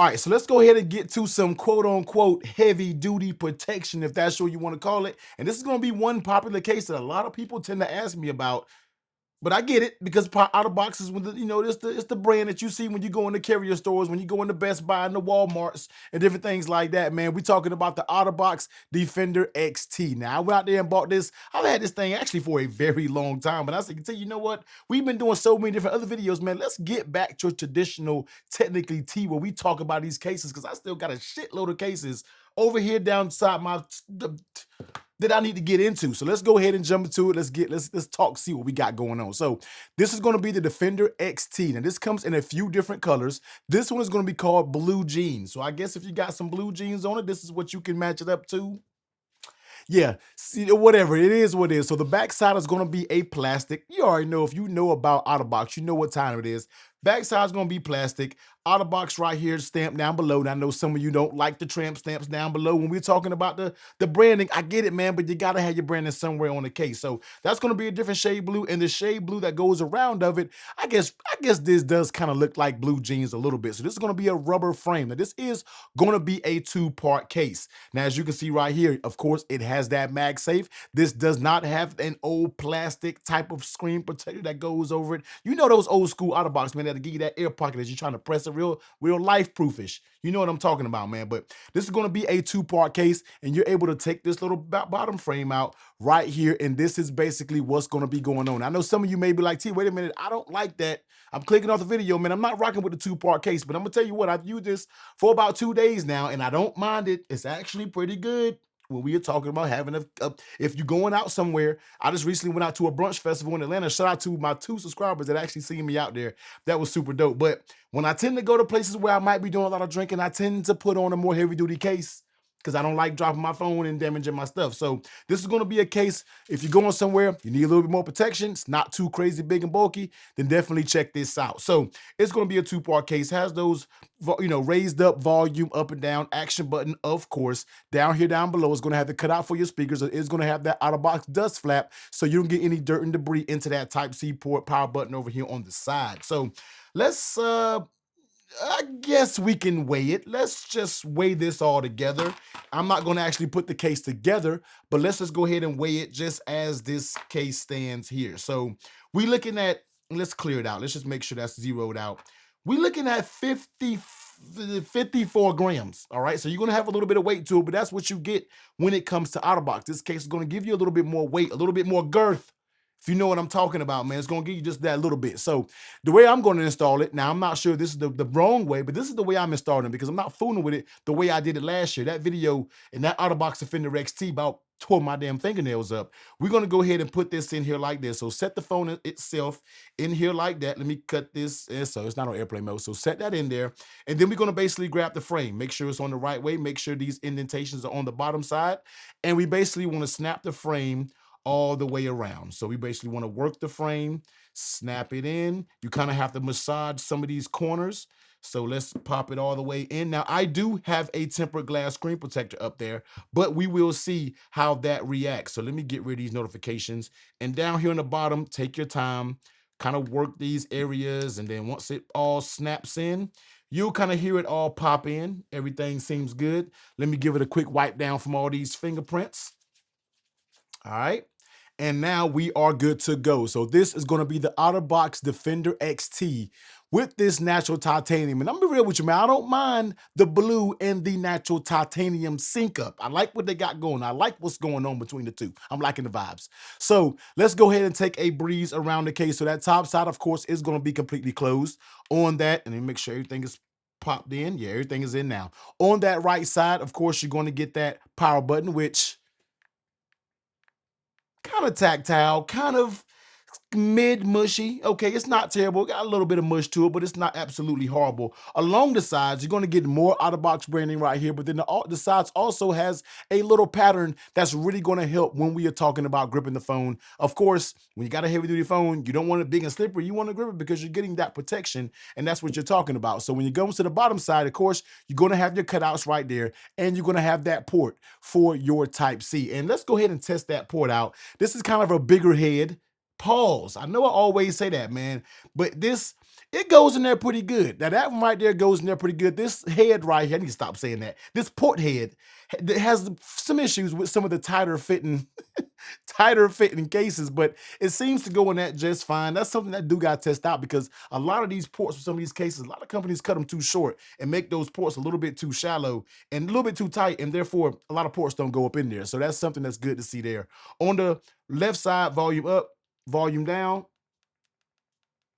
All right, so let's go ahead and get to some quote unquote heavy duty protection, if that's what you want to call it. And this is going to be one popular case that a lot of people tend to ask me about. But I get it because Otterbox is it's the brand that you see when you go in the carrier stores, when you go into Best Buy and the Walmarts and different things like that, man. We're talking about the Otterbox Defender XT. Now, I went out there and bought this. I've had this thing actually for a very long time, but I said, you know what? We've been doing so many different other videos, man. Let's get back to a traditional, technically T, where we talk about these cases because I still got a shitload of cases over here downside that I need to get into. So let's go ahead and jump into it. Let's talk, see what we got going on. So this is going to be the Defender XT. Now this comes in a few different colors. This one is going to be called blue jeans. So I guess if you got some blue jeans on it, this is what you can match it up to. Yeah, see, whatever, it is what it is. So the backside is going to be a plastic. You already know, if you know about Otterbox, you know what time it is. Backside is going to be plastic. Otterbox right here stamped down below. Now, I know some of you don't like the tramp stamps down below when we're talking about the branding. I get it, man, but you got to have your branding somewhere on the case. So that's going to be a different shade blue, and the shade blue that goes around of it, I guess this does kind of look like blue jeans a little bit. So this is going to be a rubber frame. Now, this is going to be a two-part case. Now, as you can see right here, of course, it has that MagSafe. This does not have an old plastic type of screen protector that goes over it. You know those old school Otterbox, man, that'll give you that air pocket as you're trying to press it real life proofish. You know what I'm talking about, man. But this is going to be a two-part case, and you're able to take this little bottom frame out right here, and this is basically what's going to be going on. I know some of you may be like, T, wait a minute, I don't like that. I'm clicking off the video, man. I'm not rocking with the two-part case, but I'm gonna tell you what, I've used this for about 2 days now, and I don't mind it. It's actually pretty good. When we are talking about having if you're going out somewhere. I just recently went out to a brunch festival in Atlanta. Shout out to my 2 subscribers that actually seen me out there. That was super dope. But when I tend to go to places where I might be doing a lot of drinking, I tend to put on a more heavy duty case because I don't like dropping my phone and damaging my stuff. So this is going to be a case, if you're going somewhere, you need a little bit more protection, it's not too crazy big and bulky, then definitely check this out. So it's going to be a two-part case, has those, raised up volume up and down, action button, of course. Down here, down below, is going to have the cutout for your speakers. It's going to have that Otterbox dust flap so you don't get any dirt and debris into that Type-C port, power button over here on the side. So let's I guess we can weigh it. Let's just weigh this all together. I'm not going to actually put the case together, but let's just go ahead and weigh it just as this case stands here. So we're looking at, let's clear it out. Let's just make sure that's zeroed out. We're looking at 54 grams. All right. So you're going to have a little bit of weight to it, but that's what you get when it comes to Otterbox. This case is going to give you a little bit more weight, a little bit more girth. If you know what I'm talking about, man, it's going to give you just that little bit. So the way I'm going to install it, now I'm not sure this is the wrong way, but this is the way I'm installing it because I'm not fooling with it the way I did it last year. That video and that Otterbox Defender XT about tore my damn fingernails up. We're going to go ahead and put this in here like this. So set the phone itself in here like that. Let me cut this. So it's not on airplane mode. So set that in there. And then we're going to basically grab the frame. Make sure it's on the right way. Make sure these indentations are on the bottom side. And we basically want to snap the frame all the way around. So we basically want to work the frame, snap it in. You kind of have to massage some of these corners. So let's pop it all the way in. Now, I do have a tempered glass screen protector up there, but we will see how that reacts. So let me get rid of these notifications. And down here on the bottom, take your time, kind of work these areas. And then once it all snaps in, you'll kind of hear it all pop in. Everything seems good. Let me give it a quick wipe down from all these fingerprints. All right. And now we are good to go. So this is going to be the Otterbox Defender XT with this natural titanium. And I'm gonna be real with you, man. I don't mind the blue and the natural titanium sync up. I like what they got going. I like what's going on between the two. I'm liking the vibes. So let's go ahead and take a breeze around the case. So that top side, of course, is going to be completely closed on that. And then make sure everything is popped in. Yeah, everything is in now. On that right side, of course, you're going to get that power button, which kind of tactile, kind of mid mushy. Okay, it's not terrible. Got a little bit of mush to it, but it's not absolutely horrible. Along the sides, you're going to get more Otterbox branding right here, but then the sides also has a little pattern that's really going to help when we are talking about gripping the phone. Of course, when you got a heavy duty phone, you don't want it big and slippery. You want to grip it because you're getting that protection, and that's what you're talking about. So when you go to the bottom side, of course, you're going to have your cutouts right there, and you're going to have that port for your Type-C. And let's go ahead and test that port out. This is kind of a bigger head. Pause. I know I always say that, man, but this It goes in there pretty good. Now that one right there goes in there pretty good. This head right here, I need to stop saying that. This port head has some issues with some of the tighter fitting cases, but it seems to go in that just fine. That's something that do got to test out because a lot of these ports for some of these cases, a lot of companies cut them too short and make those ports a little bit too shallow and a little bit too tight, and therefore a lot of ports don't go up in there. So that's something that's good to see there. On the left side, volume up, volume down,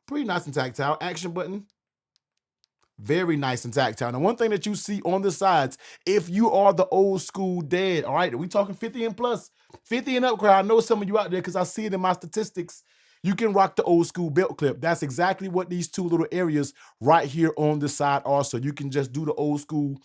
pretty nice and tactile. Action button, very nice and tactile. Now, one thing that you see on the sides, if you are the old school dad, all right, we talking 50 and plus, 50 and up crowd. I know some of you out there because I see it in my statistics. You can rock the old school belt clip. That's exactly what these two little areas right here on the side are. So you can just do the old school,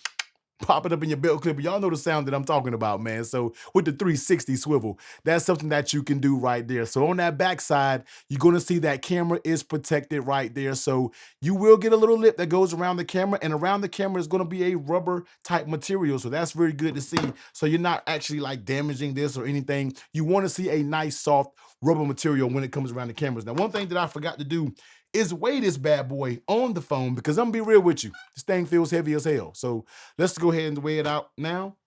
pop it up in your belt clip. Y'all know the sound that I'm talking about, man. So with the 360 swivel, that's something that you can do right there. So on that back side, you're going to see that camera is protected right there. So you will get a little lip that goes around the camera, and around the camera is going to be a rubber type material. So that's very good to see. So you're not actually like damaging this or anything. You want to see a nice soft rubber material when it comes around the cameras. Now, one thing that I forgot to do is weigh this bad boy on the phone, because I'm gonna be real with you. This thing feels heavy as hell. So let's go ahead and weigh it out now.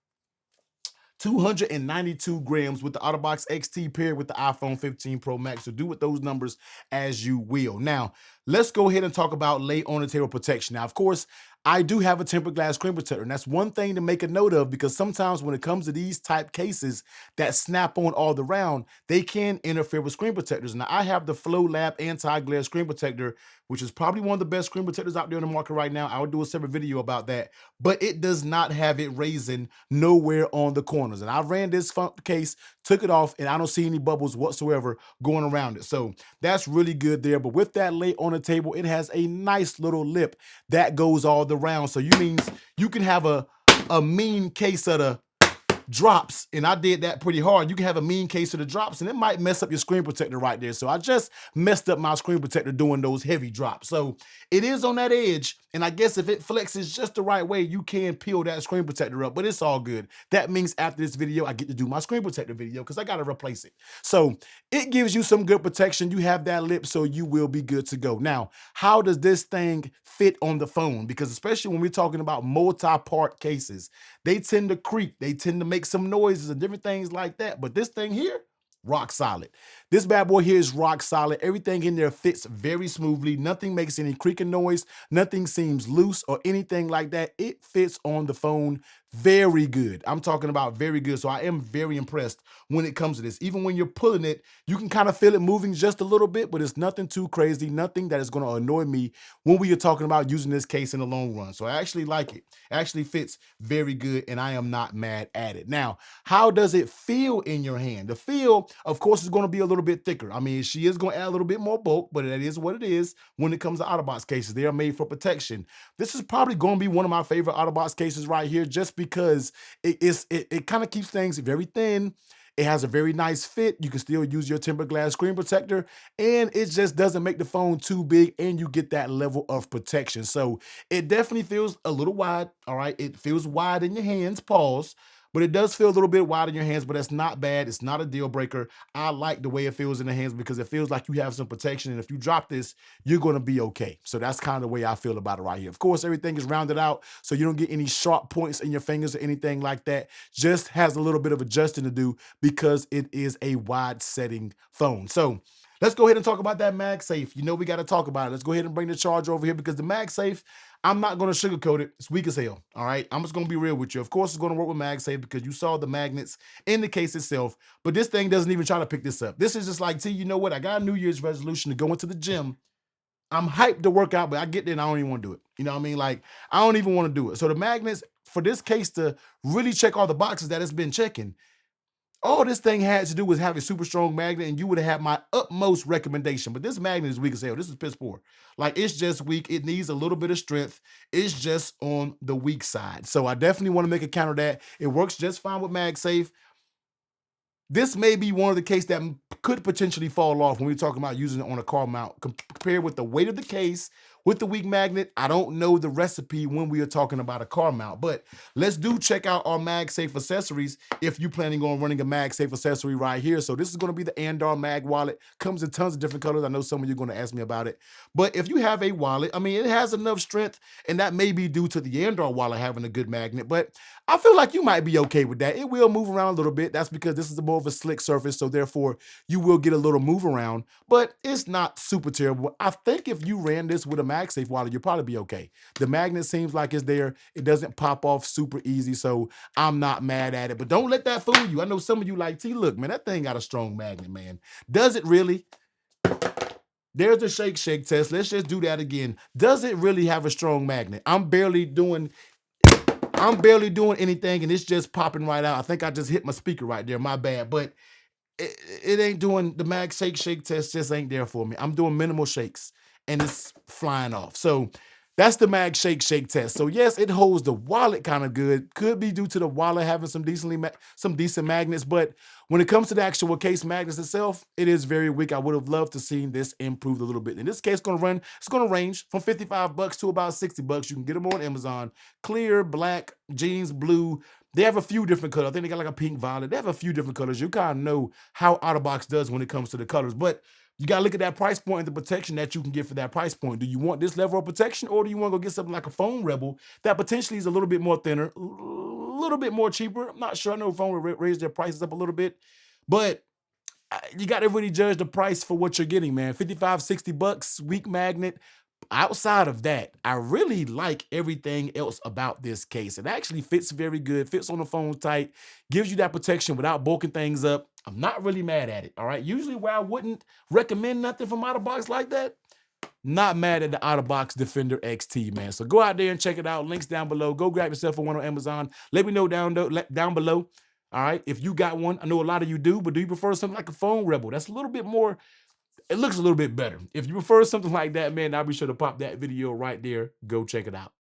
292 grams with the Otterbox XT paired with the iPhone 15 Pro Max. So do with those numbers as you will. Now, let's go ahead and talk about lay on the table protection. Now, of course, I do have a tempered glass screen protector, and that's one thing to make a note of, because sometimes when it comes to these type cases that snap on all the round, they can interfere with screen protectors. Now, I have the Flaw Lab anti-glare screen protector, which is probably one of the best screen protectors out there in the market right now. I will do a separate video about that, but it does not have it raising nowhere on the corners. And I ran this case, took it off, and I don't see any bubbles whatsoever going around it. So that's really good there. But with that lay on the table, it has a nice little lip that goes all the round. So you means you can have a mean case of the drops, and I did that pretty hard. You can have a mean case of the drops, and it might mess up your screen protector right there. So I just messed up my screen protector doing those heavy drops. So it is on that edge, and I guess if it flexes just the right way, you can peel that screen protector up, but it's all good. That means after this video, I get to do my screen protector video because I got to replace it. So it gives you some good protection. You have that lip, so you will be good to go. Now, how does this thing fit on the phone? Because especially when we're talking about multi-part cases, they tend to creak, they tend to make some noises and different things like that. But this thing here, rock solid. This bad boy here is rock solid. Everything in there fits very smoothly. Nothing makes any creaking noise. Nothing seems loose or anything like that. It fits on the phone very good. I'm talking about very good. So I am very impressed when it comes to this. Even when you're pulling it, you can kind of feel it moving just a little bit, but it's nothing too crazy, nothing that is going to annoy me when we are talking about using this case in the long run. So I actually like it. It actually fits very good, and I am not mad at it. Now, how does it feel in your hand? The feel, of course, is going to be a little bit thicker. I mean, she is going to add a little bit more bulk, but that is what it is when it comes to Otterbox cases. They are made for protection. This is probably going to be one of my favorite Otterbox cases right here, just because it kind of keeps things very thin. It has a very nice fit. You can still use your tempered glass screen protector, and it just doesn't make the phone too big, and you get that level of protection. So it definitely feels a little wide, all right? It feels wide in your hands, pause, but it does feel a little bit wide in your hands, but that's not bad. It's not a deal breaker. I like the way it feels in the hands because it feels like you have some protection, and if you drop this, you're gonna be okay. So that's kind of the way I feel about it right here. Of course, everything is rounded out, so you don't get any sharp points in your fingers or anything like that. Just has a little bit of adjusting to do because it is a wide setting phone. So let's go ahead and talk about that MagSafe. You know we got to talk about it. Let's go ahead and bring the charger over here, because the MagSafe, I'm not going to sugarcoat it. It's weak as hell, all right? I'm just going to be real with you. Of course, it's going to work with MagSafe because you saw the magnets in the case itself, but this thing doesn't even try to pick this up. This is just like, T, you know what? I got a New Year's resolution to go into the gym. I'm hyped to work out, but I get there and I don't even want to do it. You know what I mean? Like, I don't even want to do it. So the magnets, for this case to really check all the boxes that it's been checking, all this thing had to do was have a super strong magnet, and you would have had my utmost recommendation. But this magnet is weak as hell. This is piss poor. Like, it's just weak. It needs a little bit of strength. It's just on the weak side. So I definitely want to make a counter that. It works just fine with MagSafe. This may be one of the cases that could potentially fall off when we're talking about using it on a car mount, compared with the weight of the case, with the weak magnet. I don't know the recipe when we are talking about a car mount, but let's do check out our MagSafe accessories if you're planning on running a MagSafe accessory right here. So this is going to be the Andar Mag wallet. Comes in tons of different colors. I know some of you are going to ask me about it, but if you have a wallet, I mean, it has enough strength, and that may be due to the Andar wallet having a good magnet, but I feel like you might be okay with that. It will move around a little bit. That's because this is more of a slick surface, so therefore you will get a little move around, but it's not super terrible. I think if you ran this with a MagSafe wallet, you'll probably be okay. The magnet seems like it's there. It doesn't pop off super easy, so I'm not mad at it. But don't let that fool you. I know some of you like, T, look, man, that thing got a strong magnet, man. Does it really? There's the shake test. Let's just do that again. Does it really have a strong magnet? I'm barely doing anything, and it's just popping right out. I think I just hit my speaker right there. My bad. But it ain't doing the mag shake test, just ain't there for me. I'm doing minimal shakes and it's flying off. So that's the mag shake test. So yes, it holds the wallet kind of good. Could be due to the wallet having some decent magnets, but when it comes to the actual case magnets itself, it is very weak. I would have loved to see this improved a little bit. In this case, it's going to range from 55 bucks to about 60 bucks. You can get them on Amazon. Clear, black, jeans, blue. They have a few different colors. I think they got like a pink violet. They have a few different colors. You kind of know how Otterbox does when it comes to the colors, but you got to look at that price point and the protection that you can get for that price point. Do you want this level of protection, or do you want to go get something like a Phone Rebel that potentially is a little bit more thinner, a little bit more cheaper? I'm not sure. I know Phone will raise their prices up a little bit, but you got to really judge the price for what you're getting, man. 55, 60 bucks, weak magnet. Outside of that, I really like everything else about this case. It actually fits very good, fits on the phone tight, gives you that protection without bulking things up. I'm not really mad at it, all right? Usually where I wouldn't recommend nothing from Otterbox like that, not mad at the Otterbox Defender XT, man. So go out there and check it out. Links down below. Go grab yourself a one on Amazon. Let me know down below, all right, if you got one. I know a lot of you do, but do you prefer something like a Phone Rebel? That's a little bit more, it looks a little bit better. If you prefer something like that, man, I'll be sure to pop that video right there. Go check it out.